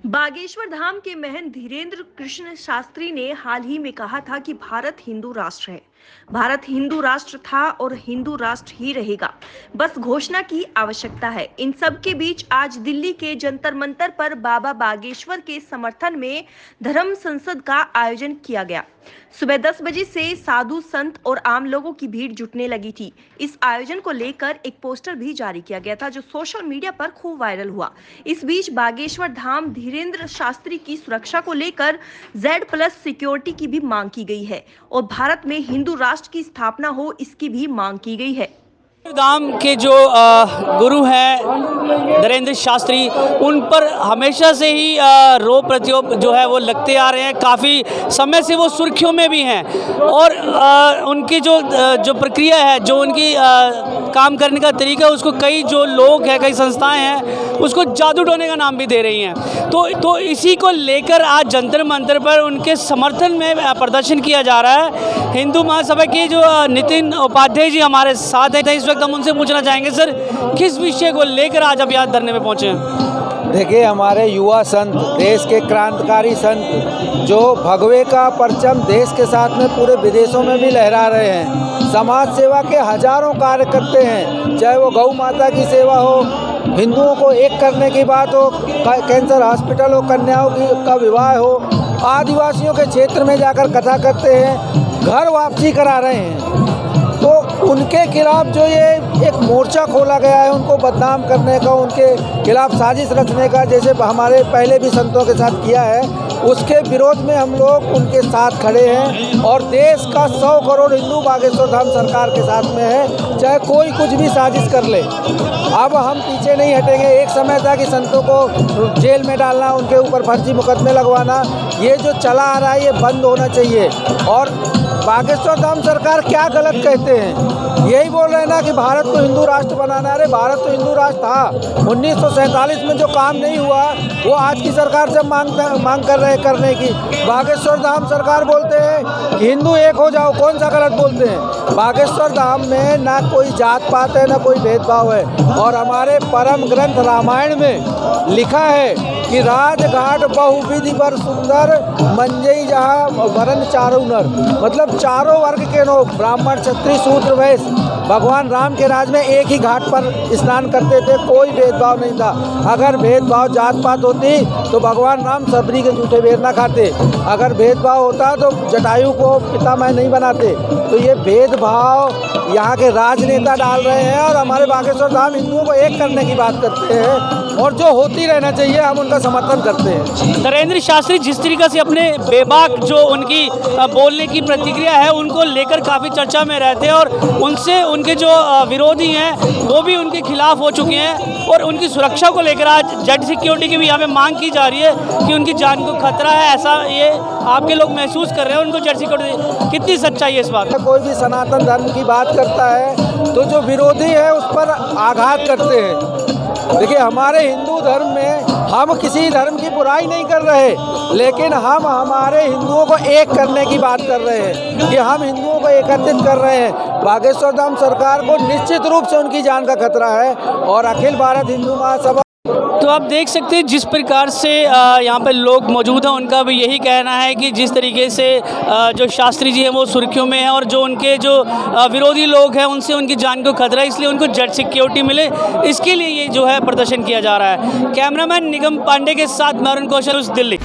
बागेश्वर धाम के महंत धीरेन्द्र कृष्ण शास्त्री ने हाल ही में कहा था कि भारत हिंदू राष्ट्र है। भारत हिंदू राष्ट्र था और हिंदू राष्ट्र ही रहेगा, बस घोषणा की आवश्यकता है। इन सब के बीच आज दिल्ली के जंतर मंतर पर बाबा बागेश्वर के समर्थन में धर्म संसद का आयोजन किया गया। सुबह 10 बजे से साधु संत और आम लोगों की भीड़ जुटने लगी थी। इस आयोजन को लेकर एक पोस्टर भी जारी किया गया था, जो सोशल मीडिया पर खूब वायरल हुआ। इस बीच बागेश्वर धाम धीरेन्द्र शास्त्री की सुरक्षा को लेकर Z+ सिक्योरिटी की भी मांग की गई है और भारत में हिंदू राष्ट्र की स्थापना हो, इसकी भी मांग की गई है। धाम के जो गुरु हैं धीरेन्द्र शास्त्री, उन पर हमेशा से ही रोप प्रत्यारोप जो है वो लगते आ रहे हैं। काफ़ी समय से वो सुर्खियों में भी हैं और उनकी जो प्रक्रिया है, जो उनकी काम करने का तरीका है, उसको कई जो लोग हैं, कई संस्थाएं हैं, उसको जादू टोने का नाम भी दे रही हैं। तो इसी को लेकर आज जंतर मंतर पर उनके समर्थन में प्रदर्शन किया जा रहा है। हिंदू महासभा के जो नितिन उपाध्याय जी हमारे साथ हैं, इस वक्त हम उनसे पूछना चाहेंगे, सर किस विषय को लेकर आज आप यहाँ धरने में पहुँचे हैं? देखिए, हमारे युवा संत, देश के क्रांतिकारी संत, जो भगवे का परचम देश के साथ में पूरे विदेशों में भी लहरा रहे हैं, समाज सेवा के हजारों कार्य करते हैं, चाहे वो गौ माता की सेवा हो, हिंदुओं को एक करने की बात हो, कैंसर हॉस्पिटल हो, कन्याओं का विवाह हो, आदिवासियों के क्षेत्र में जाकर कथा करते हैं, घर वापसी करा रहे हैं। तो उनके खिलाफ जो ये एक मोर्चा खोला गया है, उनको बदनाम करने का, उनके खिलाफ साजिश रचने का, जैसे हमारे पहले भी संतों के साथ किया है, उसके विरोध में हम लोग उनके साथ खड़े हैं। और देश का 100 करोड़ हिंदू बागेश्वर धाम सरकार के साथ में है, चाहे कोई कुछ भी साजिश कर ले। अब हम पीछे नहीं हटेंगे। एक समय था कि संतों को जेल में डालना, उनके ऊपर फर्जी मुकदमे लगवाना, ये जो चला आ रहा है ये बंद होना चाहिए। और बागेश्वर धाम सरकार क्या गलत कहते हैं? यही बोल रहे हैं ना कि भारत को हिंदू राष्ट्र बनाना है। अरे भारत तो हिंदू राष्ट्र था। 1947 में जो काम नहीं हुआ वो आज की सरकार से मांग कर रहे हैं करने की। बागेश्वर धाम सरकार बोलते हैं कि हिंदू एक हो जाओ, कौन सा गलत बोलते हैं? बागेश्वर धाम में ना कोई जात पात है, ना कोई भेदभाव है। और हमारे परम ग्रंथ रामायण में लिखा है कि राजघाट बहुविधि पर सुंदर, मंजई जहाँ वरन चारों नर, मतलब चारों वर्ग के लोग, ब्राह्मण क्षत्रिय शूद्र वैश्य, भगवान राम के राज में एक ही घाट पर स्नान करते थे। कोई भेदभाव नहीं था। अगर भेदभाव जात पात होती तो भगवान राम सबरी के जूठे बेर ना खाते। अगर भेदभाव होता तो जटायु को पितामह नहीं बनाते। तो ये भेदभाव यहाँ के राजनेता डाल रहे हैं और हमारे बागेश्वर धाम हिंदुओं को एक करने की बात करते हैं, और जो होती रहना चाहिए हम उनका समर्थन करते हैं। धीरेन्द्र शास्त्री जिस तरीके से अपने बेबाक जो उनकी बोलने की प्रतिक्रिया है, उनको लेकर काफ़ी चर्चा में रहते हैं और उनसे उनके जो विरोधी हैं वो भी उनके खिलाफ हो चुके हैं। और उनकी सुरक्षा को लेकर आज Z सिक्योरिटी की भी यहाँ पे मांग की जा रही है कि उनकी जान को खतरा है, ऐसा ये आपके लोग महसूस कर रहे हैं। उनको Z सिक्योरिटी, कितनी सच्चाई है इस बात? कोई भी सनातन धर्म की बात करता है तो जो विरोधी है उस पर आघात करते हैं। देखिए, हमारे हिंदू धर्म में हम किसी धर्म की बुराई नहीं कर रहे, लेकिन हम हमारे हिंदुओं को एक करने की बात कर रहे हैं कि हम हिंदुओं को एकत्रित कर रहे हैं। बागेश्वर धाम सरकार को निश्चित रूप से उनकी जान का खतरा है। और अखिल भारत हिंदू महासभा, तो आप देख सकते हैं जिस प्रकार से यहाँ पे लोग मौजूद हैं, उनका भी यही कहना है कि जिस तरीके से जो शास्त्री जी हैं वो सुर्खियों में हैं और जो उनके जो विरोधी लोग हैं उनसे उनकी जान को खतरा है, इसलिए उनको Z सिक्योरिटी मिले, इसके लिए ये जो है प्रदर्शन किया जा रहा है। कैमरामैन निगम पांडे के साथ मैं अरुण कौशल, दिल्ली।